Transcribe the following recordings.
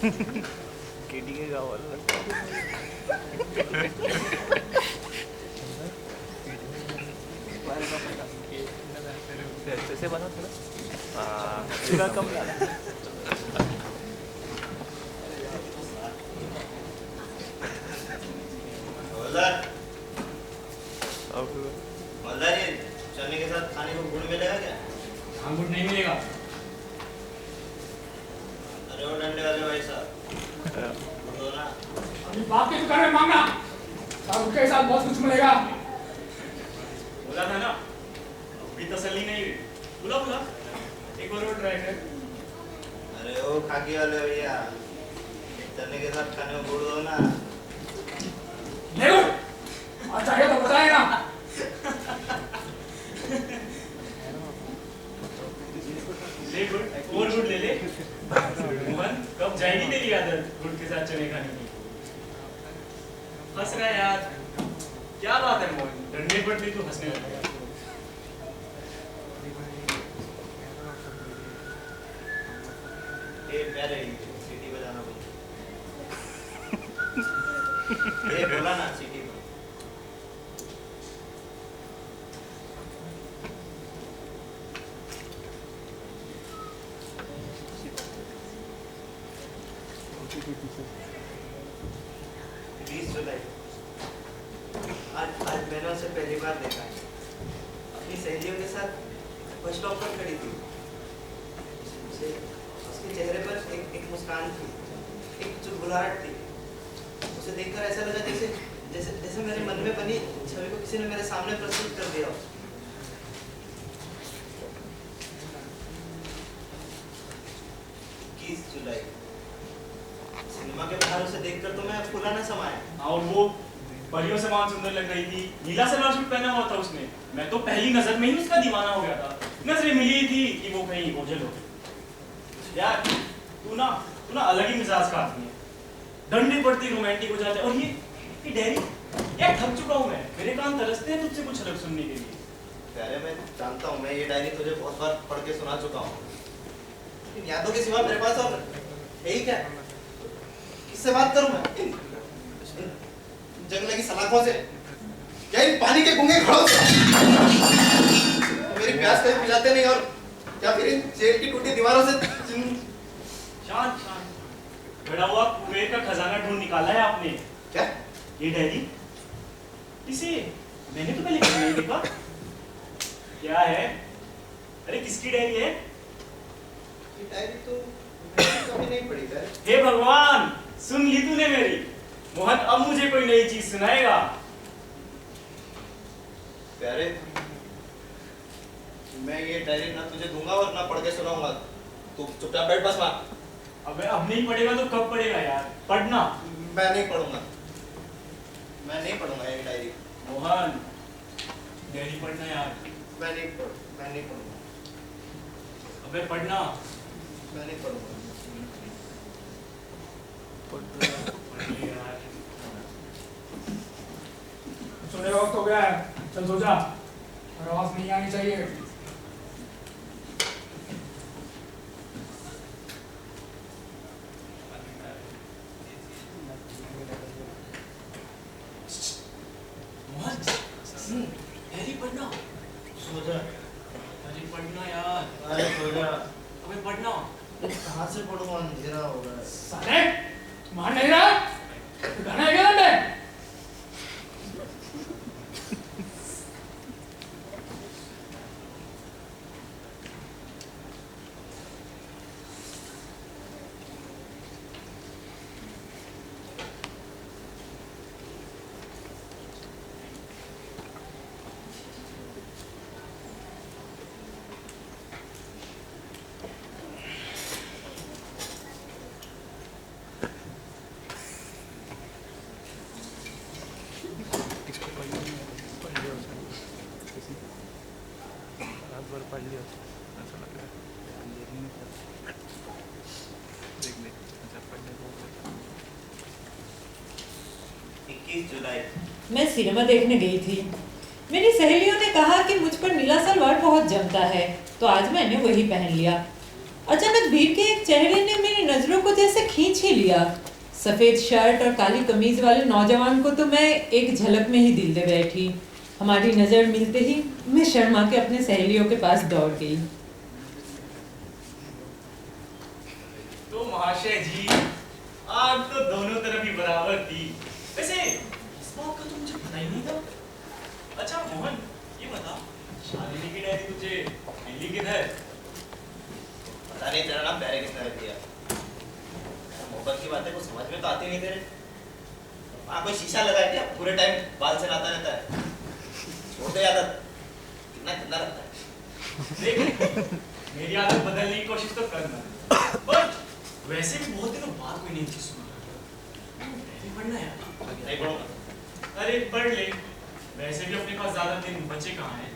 KD के गाँव वाला ऐसे बना था ना कम चने के साथ खाने को गुड़ मिलेगा क्या? हाँ, गुड़ नहीं मिलेगा। अरे वो डंडे वाले भाई साहब दो ना। अभी बाप की दुकान में मांगना, साहब के साथ बहुत कुछ मिलेगा। बोला था ना, अभी तसल्ली नहीं हुई। बुला बुला, एक और ट्राई कर। अरे वो खाकी वाले भैया, चने के साथ खाने को गुड़ दो ना। ले गुड़, और चाहिए तो बताए ना। ले गुड़, और गुड़ ले ले। मोहन, कब जाएगी तेरी आदत गुड़ के साथ चने खाने की? हंस रहा है यार, क्या बात है मोहन? डंडे पड़ते तू हंसने लगा। ये प्यारे सीटी बजाना बोल। ये बोला ना सीटी बजा। आज मैंने उसे पहली बार देखा है। अपनी सहेलियों के साथ बस स्टॉप पर खड़ी थी। उसके चेहरे पर एक मुस्कान थी, एक चुलबुलाहट थी। उसे देखकर ऐसा लगा जैसे जैसे जैसे मेरे मन में बनी छवि को किसी ने मेरे सामने प्रस्तुत कर दिया हो। 21 जुलाई सिनेमा के बाहर उसे देखकर तो मैं फूला न समाया। और वो परियों से मान सुंदर लग रही थी। नीला सलवार सूट पहना हुआ था उसने। मैं तो पहली नजर में ही उसका दीवाना हो गया था। नजरें मिली थी कि वो कहीं ओझल हो। यार तू ना अलग ही मिजाज का आदमी है। डंडे पड़ती रोमांटिक हो जाते। और ये डायरी यार, थक चुका हूं मैं। मेरे कान तरसते हैं तुझसे कुछ अलग सुनने के लिए। प्यारे मैं जानता हूँ, मैं ये डायरी तुझे बहुत बार पढ़ के सुना चुका हूँ। इन यादों के सिवा मेरे पास और यही क्या? किससे बात करूं मैं? जंगल की सलाखों से या इन पानी के गूंगे घड़ों से? तो मेरी प्यास कभी बुझाते नहीं, और या फिर इन जेल की टूटी दीवारों से। शांत शांत। बड़ा हुआ कुबेर का खजाना ढूंढ निकाला है आपने। क्या? ये डायरी इसे मैंने तो पहले कभी नहीं देखा। क्या है? अरे किसकी डायरी है? ये डायरी तो मैंने कभी नहीं पढ़ी है। हे भगवान, सुन ली तूने मेरी। मोहन अब मुझे कोई नई चीज सुनाएगा। प्यारे मैं ये डायरी ना तुझे दूंगा और ना पढ़ के सुनाऊंगा। तू चुपचाप बैठ बस वहां। अबे अब नहीं पढ़ेगा तो कब पढ़ेगा यार? पढ़ना। मैं नहीं पढ़ूंगा, मैं नहीं पढ़ूंगा ये डायरी। मोहन डायरी पढ़ना यार। मैं नहीं पढ़ूंगा। अबे पढ़ना। मैं नहीं पढ़ूंगा। यार सोने का वक्त हो गया है, चल सो जा। और आवाज नहीं आनी चाहिए। मोहन डायरी पढ़ना। सो जा। डायरी पढ़ना यार। अरे सो जा। अबे पढ़ना। कहाँ से पढ़ूंगा? अंधेरा हो रहा है। साले मान नहीं रहा? गाना है क्या डंडे? पढ़ लिया ऐसा लग रहा है। देख ले अच्छा पढ़ने को 21 जुलाई। मैं सिनेमा देखने गई थी। मेरी सहेलियों ने कहा कि मुझ पर नीला सलवार बहुत जमता है, तो आज मैंने वही पहन लिया। अचानक भीड़ के एक चेहरे ने मेरी नजरों को जैसे खींच ही लिया। सफेद शर्ट और काली कमीज वाले नौजवान को तो मैं एक झलक में ही दिल दे बैठी। हमारी नजर मिलते ही मैं शर्मा के अपने सहेलियों के पास दौड़ गई। तो महाशय जी, आग तो दोनों तरफ ही बराबर थी। वैसे इस बात का तो मुझे पता ही नहीं था। अच्छा मोहन, ये बता, शालिनी की डायरी तुझे मिली किधर? पता नहीं, तेरा नाम पैरे किसने रख दिया? मोहब्बत की बातें कुछ समझ में तो आती नहीं तेरे। वहाँ कोई शीशा लगा दिया, पूरे टाइम बाल से लाता रहता है। छोड़ दे आदत, कितना गंदा लगता है। देख, मेरी आदत बदलने की कोशिश तो करना, बट वैसे भी बहुत दिनों बाद कोई नई चीज सुना। डायरी पढ़ना यार। नहीं पढ़ूंगा। अरे पढ़ ले, वैसे भी अपने पास ज्यादा दिन बचे कहाँ हैं।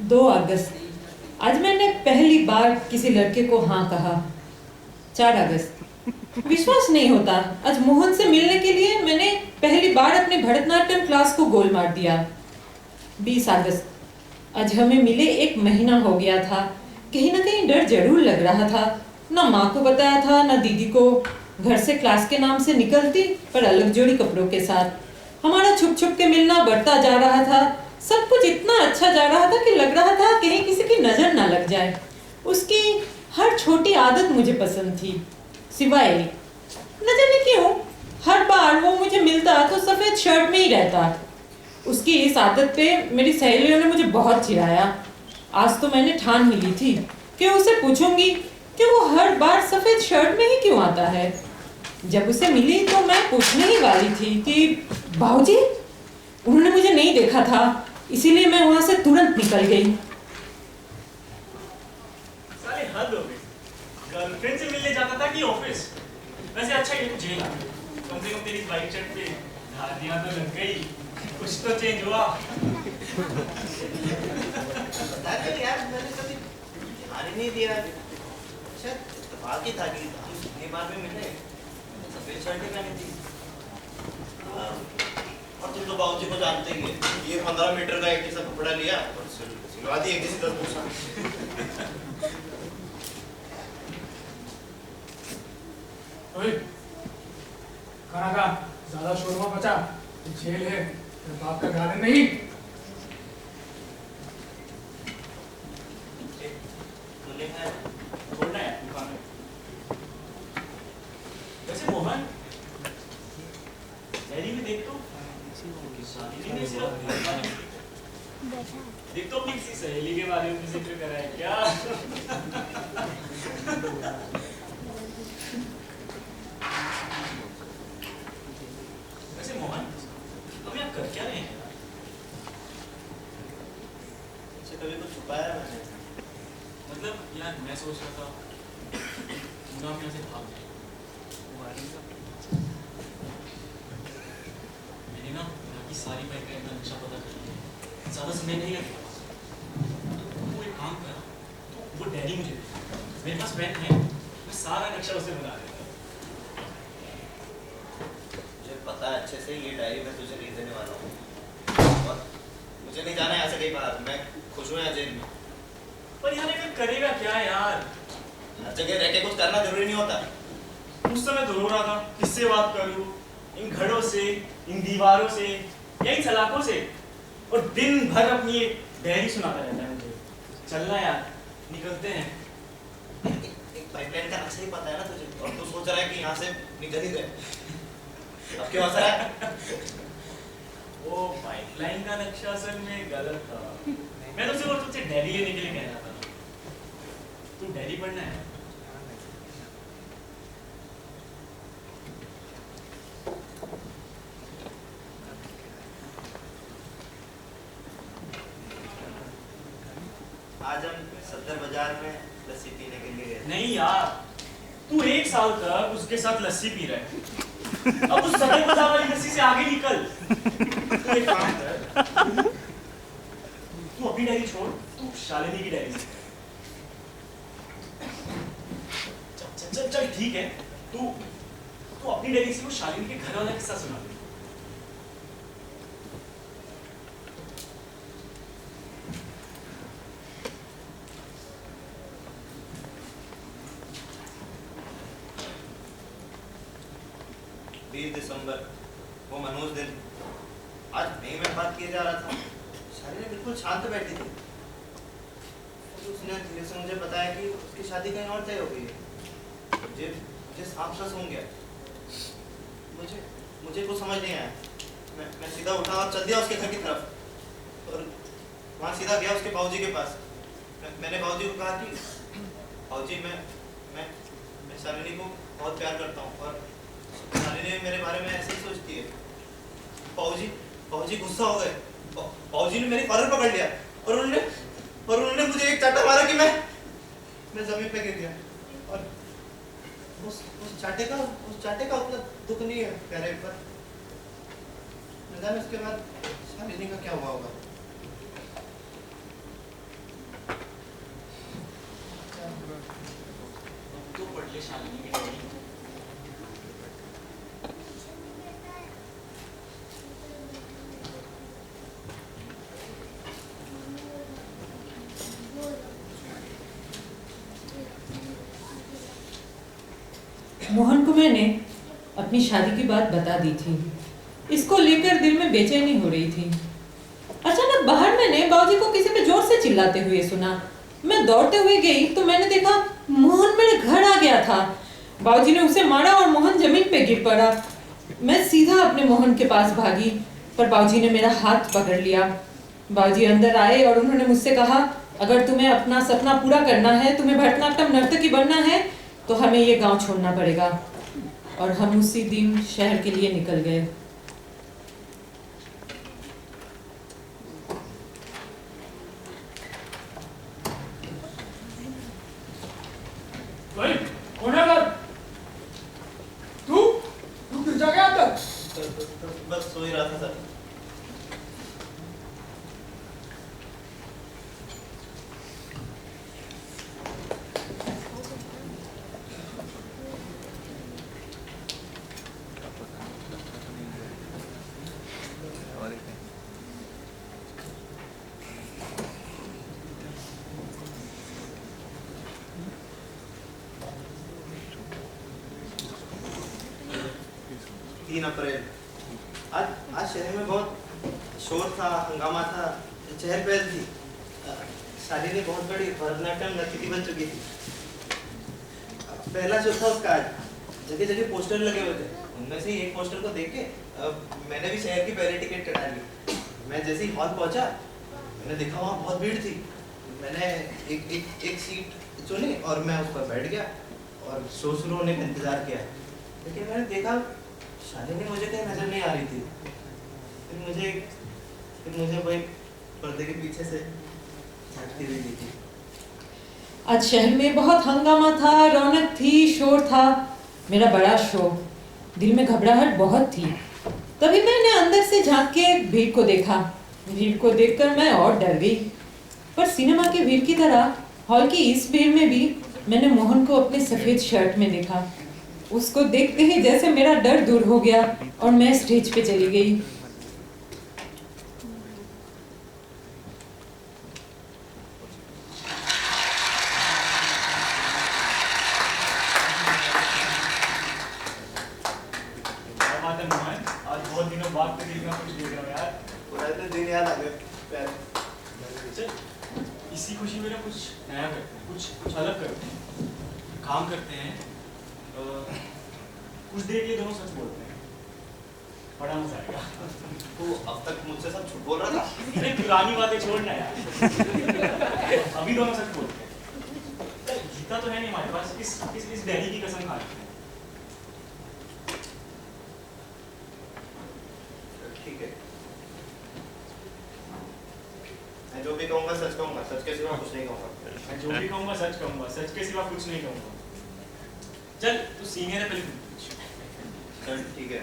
2 अगस्त, आज मैंने पहली बार किसी लड़के को हाँ कहा। 4 अगस्त, विश्वास नहीं होता, आज मोहन से मिलने के लिए मैंने पहली बार अपने भरतनाट्यम क्लास को गोल मार दिया। 20 अगस्त, आज हमें मिले 1 महीना हो गया था। कहीं ना कहीं डर जरूर लग रहा था। ना माँ को बताया था ना दीदी को। घर से क्लास के नाम से निकलती, पर अलग जोड़ी कपड़ों के साथ। हमारा छुप छुप के मिलना बढ़ता जा रहा था। सब कुछ इतना अच्छा जा रहा था कि लग रहा था कहीं किसी की नजर ना लग जाए। उसकी हर छोटी आदत मुझे पसंद थी, सिवाय न जाने क्यों हर बार वो मुझे मिलता तो सफेद शर्ट में ही रहता। उसकी इस आदत पे मेरी सहेलियों ने मुझे बहुत चिढ़ाया। आज तो मैंने ठान ही ली थी कि उसे पूछूंगी कि वो हर बार सफेद शर्ट में ही क्यों आता है। जब उसे मिली तो मैं पूछने ही वाली थी कि बाबूजी, उन्होंने मुझे नहीं देखा था, इसीलिए मैं वहां से तुरंत निकल गई। साले हद हो गई, गर्लफ्रेंड से मिलने जाता था कि ऑफिस? वैसे अच्छा ये तो जेल आ गई, कम से कम तेरी वाइट शर्ट पे धारियां तो लग गई, कुछ तो चेंज हुआ। बता कर यार, मैंने कभी ध्यान ही नहीं दिया। शायद इत्तेफाक ही था कि हम कितनी बार में मिले, सफेद शर्ट ही पहनी थी। और तुम तो बाबूजी को जानते ही हैं, ये 15 मीटर का एक जैसा कपड़ा लिया और सिलवा दी एक जैसी 10 पूछा। ओए, खाना खा, ज्यादा शोरबा बचा, जेल है, तेरे बाप का गार्डन नहीं। तूने खाया? छोड़ना है दुकान में। वैसे मोहन, डायरी में देख तो शादी ने सिर्फ देख तो अपनी किसी सहेली के बारे में जिक्र करा है क्या? वैसे मोहन, हम यहाँ कर क्या रहे हैं? मुझसे कभी कुछ छुपाया मैंने? मतलब यार मैं सोच रहा था पूरा हम यहाँ से भाग जाए। मैंने ना यहाँ की सारी बाइकें का नक्शा पता कर लिया, ज़्यादा समय नहीं लगेगा। वो एक काम करा, तो वो डैडी मुझे दे, मेरे पास पेन है, मैं सारा नक्शा उसे बना देता। मुझे पता है अच्छे से, ये डायरी मैं तुझे नहीं देने वाला हूँ। और मुझे नहीं जाना है यहाँ से कहीं बाहर, मैं खुश हूँ यहाँ जेल में। पर यहाँ रहकर करेगा क्या यार? हर जगह रह के कुछ करना जरूरी नहीं होता। उस समय तो रो रहा था, किससे बात करूं, इन घड़ों से, इन दीवारों से या इन सलाखों से, और दिन भर अपनी डायरी सुनाता रहता है मुझे। चलना यार, निकलते हैं। एक पाइपलाइन का नक्शा ही पता है ना तुझे, और तू सोच रहा है कि यहाँ से निकल ही गए। अब क्यों हंस रहा है? वो पाइपलाइन का नक्शा असल में गलत था। मैं तो सिर्फ तुझसे डायरी लेने के लिए कह रहा था। तू डायरी पढ़ना है? आज हम सदर बाजार में लस्सी पीने के लिए गए। नहीं यार, तू 1 साल तक उसके साथ लस्सी पी रहा है। अब उस सदर बाजार वाली लस्सी से आगे निकल। तू एक काम कर, तू अपनी डायरी छोड़, तू शालिनी की डायरी से। चल चल चल ठीक है, तू अपनी डायरी से वो शालिनी के घर वाला किस्सा सुना दे। 30 दिसंबर, वो मनोज दिन। आज मई में बात किए जा रहा था। शालिनी बिल्कुल शांत बैठी थी। फिर उसने धीरे से मुझे बताया कि उसकी शादी कहीं और तय हो गई है। मुझे सांप सा सूंघ गया। मुझे कुछ समझ नहीं आया। मैं सीधा उठा और चल दिया उसके घर की तरफ और वहाँ सीधा गया उसके बाबूजी के पास। मैंने बाबूजी को कहा कि बाबूजी मैं शालिनी को बहुत प्यार करता हूँ और शालिनी मेरे बारे में ऐसे ही सोचती है। बाबूजी गुस्सा हो गए। बाबूजी ने मेरी कॉलर पकड़ लिया और उन्होंने मुझे एक चाटा मारा कि मैं जमीन पे गिर गया। और उस चाटे का उतना दुख नहीं है प्यारे पर। न जाने उसके बाद शालिनी का क्या हुआ होगा। तो पढ़ ले शालिनी की डायरी। मोहन को मैंने अपनी शादी की बात बता दी थी। इसको लेकर दिल में बेचैनी हो रही थी। अचानक बाहर मैंने बाबूजी को किसी पे जोर से चिल्लाते हुए सुना। मैं दौड़ते हुए गई तो मैंने देखा मोहन मेरे घर आ गया था। बाबूजी ने उसे मारा और मोहन जमीन पे गिर पड़ा। मैं सीधा अपने मोहन के पास भागी पर बाबूजी ने मेरा हाथ पकड़ लिया। बाबूजी अंदर आए और उन्होंने मुझसे कहा, अगर तुम्हें अपना सपना पूरा करना है, तुम्हें भरतनाट्यम नर्तकी बनना है, तो हमें ये गांव छोड़ना पड़ेगा। और हम उसी दिन शहर के लिए निकल गए। कौन है वो? तू गिर जा गया अब तक? बस सो ही रहा था सर। अप्रैल। आज शहर में बहुत शोर था, हंगामा था, चहल पहल थी। शालिनी बहुत बड़ी भरतनाट्यम नर्तकी बन चुकी थी। पहला शो था उसका आज। जगह जगह पोस्टर लगे हुए थे। उनमें से एक पोस्टर को देख के मैंने भी शहर की पहली टिकट कटा ली। मैं जैसे ही हॉल पहुंचा मैंने देखा वहाँ बहुत भीड़ थी। मैंने एक सीट चुनी और मैं उस पर बैठ गया और शो शुरू होने का इंतजार किया। लेकिन मैंने देखा शालिनी मुझे कहीं नजर नहीं आ रही थी। फिर मुझे वही पर्दे के पीछे से झांकती हुई दिखी। आज शहर में बहुत हंगामा था, रौनक थी, शोर था। मेरा बड़ा शो। दिल में घबराहट बहुत थी। तभी मैंने अंदर से झांक के भीड़ को देखा। भीड़ को देखकर मैं और डर गई। पर सिनेमा की भीड़ की तरह हॉल की इस भीड़ में भी मैंने मोहन को अपने सफेद शर्ट में देखा। उसको देखते ही जैसे मेरा डर दूर हो गया और मैं स्टेज पे चली गई। आज बहुत दिनों बाद कुछ देख रहा हूँ यार। पुराने दिन याद आ गए। इसी खुशी में ना कुछ नया करते हैं, कुछ अलग करते हैं, काम करते हैं। कुछ देर के लिए दोनों सच बोलते हैं, बड़ा मजा आएगा। तो अब तक मुझसे सब झूठ बोल रहा था। अरे पुरानी बातें छोड़ना यार। अभी दोनों सच बोलते हैं। जीता तो है नहीं हमारे पास, इस डायरी की कसम खा रहे हैं। ठीक है, मैं जो भी कहूँगा सच कहूँगा, सच के सिवा कुछ नहीं कहूँगा। मैं जो भी कहूँगा सच कहूँगा, सच के सिवा कुछ नहीं कहूँगा। चल तू सीनियर है, पहले चल ठीक है,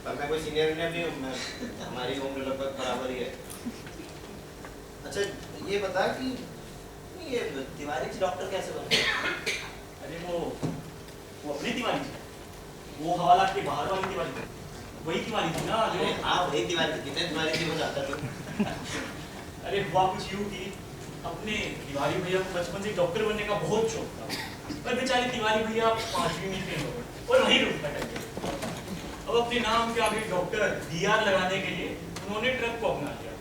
पर मैं कोई सीनियर नहीं भी हूँ। हमारी उम्र लगभग बराबर ही है। अच्छा ये बता कि ये तिवारी जी डॉक्टर कैसे बने? अरे वो अपनी तिवारी थी, वो हवालात के बाहर वाली तिवारी थी, वही तिवारी थी ना जो। हाँ वही तिवारी थी। कितने तिवारी थी वो जाता था। अरे हुआ कुछ यूँ कि अपने तिवारी भैया को बचपन से डॉक्टर बनने का बहुत शौक था, पर बेचारे तिवारी भैया 5वीं में फेल हो गए और वहीं रुक गए। अब अपने नाम के आगे डॉक्टर डीआर लगाने के लिए उन्होंने ट्रक को अपना लिया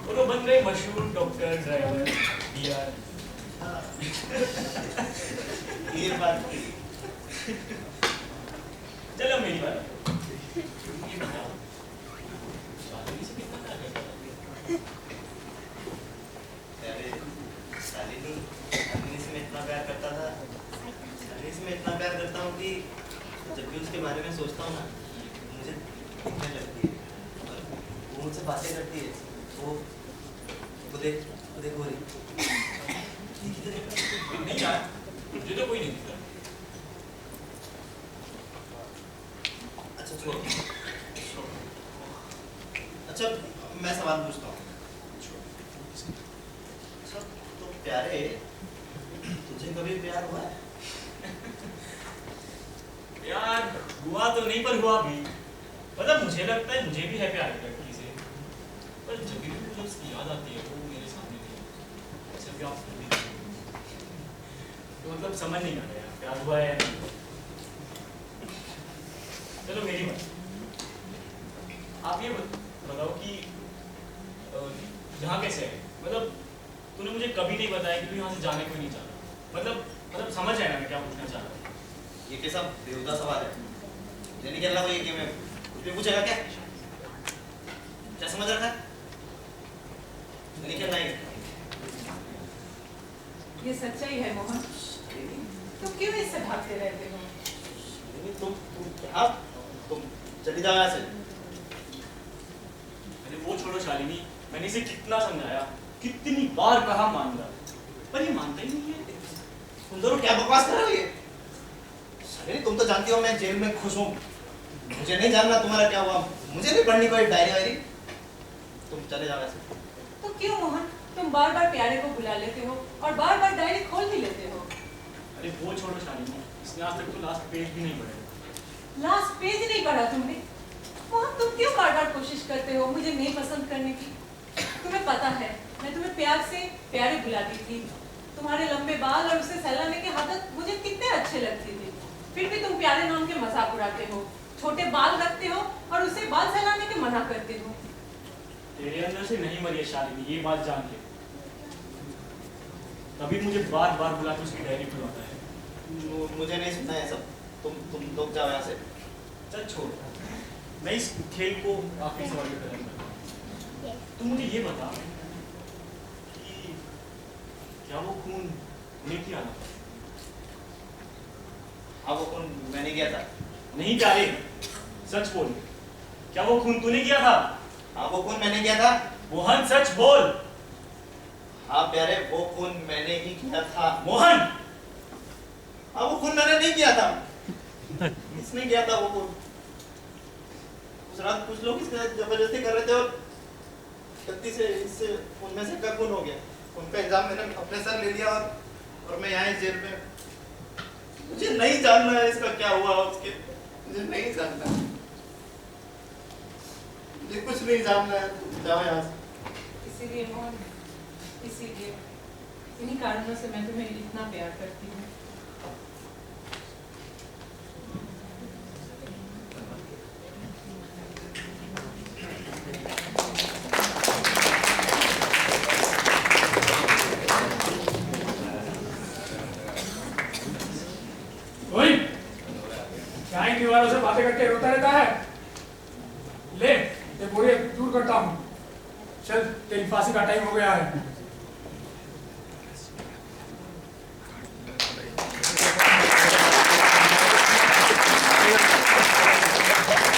और वो बन गए मशहूर डॉक्टर ड्राइवर डीआर। ये बात की। चलो मेरी बात, ये बताओ शादी से कितना प्यार करता था? अरे शालिनी से मैं इतना प्यार करता था, शालिनी से मैं इतना प्यार करता हूँ कि जब भी उसके बारे में सोचता हूँ ना, मुझे दिखने लगती है और वो मुझसे बातें करती है। वो देख हो रही नहीं यार, मुझे तो कोई नहीं दिखता। अच्छा चलो, अच्छा मैं सवाल पूछता हूँ। अच्छा तो प्यारे, तुझे कभी प्यार हुआ है? यार हुआ तो नहीं पर हुआ भी। मतलब मुझे लगता है मुझे भी है प्यार एक लड़की से, पर जब भी मुझे उसकी याद आती है वो मेरे सामने नहीं, ऐसे प्यार करती है। तो मतलब समझ नहीं आ रहा यार प्यार हुआ है या नहीं। चलो मेरी बात, आप ये बताओ कि यहाँ कैसे है? मतलब तूने मुझे कभी नहीं बताया कि तू यहाँ से जाने को नहीं चाहता। मतलब समझ जाएगा मैं क्या पूछना चाह रहा हूँ। ये कैसा बेहुदा सवाल है? मुझे नहीं कहना ये कि मैं कुछ भी पूछेगा क्या? क्या समझ रखा है? नहीं कहना है। ये सच्चाई है मोहन, तुम क्यों इससे भागते रहते हो? तुम चली जाओ यहाँ से। अरे वो छोड़ो शालिनी, मैंने इसे कितना समझाया, कितनी बार कहा मान रहा, पर ये मानता ही नहीं है। तुम दोनों क्या बकवास कर रहे हो ये? शालिनी तुम तो जानती हो मैं जेल में खुश हूँ, मुझे नहीं जानना तुम्हारा क्या हुआ, मुझे नहीं पढ़नी कोई डायरी वायरी। तुम चले जाओ ऐसे। तो क्यों मोहन, तुम बार बार प्यारे को बुला लेते हो और बार बार डायरी खोल भी लेते हो। अरे वो छोड़ो शालिनी, इसने आज तक तो लास्ट पेज भी नहीं पढ़ा। लास्ट पेज नहीं पढ़ा तुमने? मोहन तुम क्यों बार बार कोशिश करते हो मुझे नहीं पसंद करने की? तुम्हें पता है मैं तुम्हें प्यार से प्यारे बुलाती थी, तुम्हारे लंबे बाल और उससे सहलाने की आदत मुझे कितने अच्छे लगती थी, फिर भी तुम प्यारे नाम के मजाक उड़ाते हो, छोटे बाल रखते हो और उसे बाल सहलाने के मना करते हो। तेरे अंदर से नहीं मरी है शालिनी, ये बात जान ले। तभी मुझे बार बार बुला के उसकी डायरी खुलवाता है। मुझे नहीं सुनना है सब, तुम लोग जाओ यहाँ से। चल छोड़, मैं इस खेल को आखिरी सवाल पे खत्म करता हूँ। तू मुझे ये बता कि क्या वो खून ने किया था? हाँ वो खून मैंने किया था। नहीं प्यारे, सच बोल, क्या वो खून तूने किया था? हाँ वो खून मैंने किया था। मोहन सच बोल। हाँ प्यारे वो खून मैंने ही किया था। मोहन, हाँ वो खून मैंने नहीं किया था। इसने किया था वो खून। उस रात कुछ लोग इसके साथ जबरदस्ती कर रहे थे और गलती से इससे उनमें से का खून हो गया। उनका इल्जाम मैंने अपने सर ले लिया और मैं यहाँ जेल में। मुझे नहीं जानना है इसका क्या हुआ उसके, मुझे नहीं जानना, मुझे कुछ नहीं जानना है। तुम जाओ यहाँ से। इसीलिए मोहन, इसीलिए इन्हीं कारणों से मैं तुम्हें इतना प्यार करती हूँ। क्या इन दीवारों से बातें करके रोता रहता है? ले ये बोरियत दूर करता हूँ। चल तेरी फांसी का टाइम हो गया है।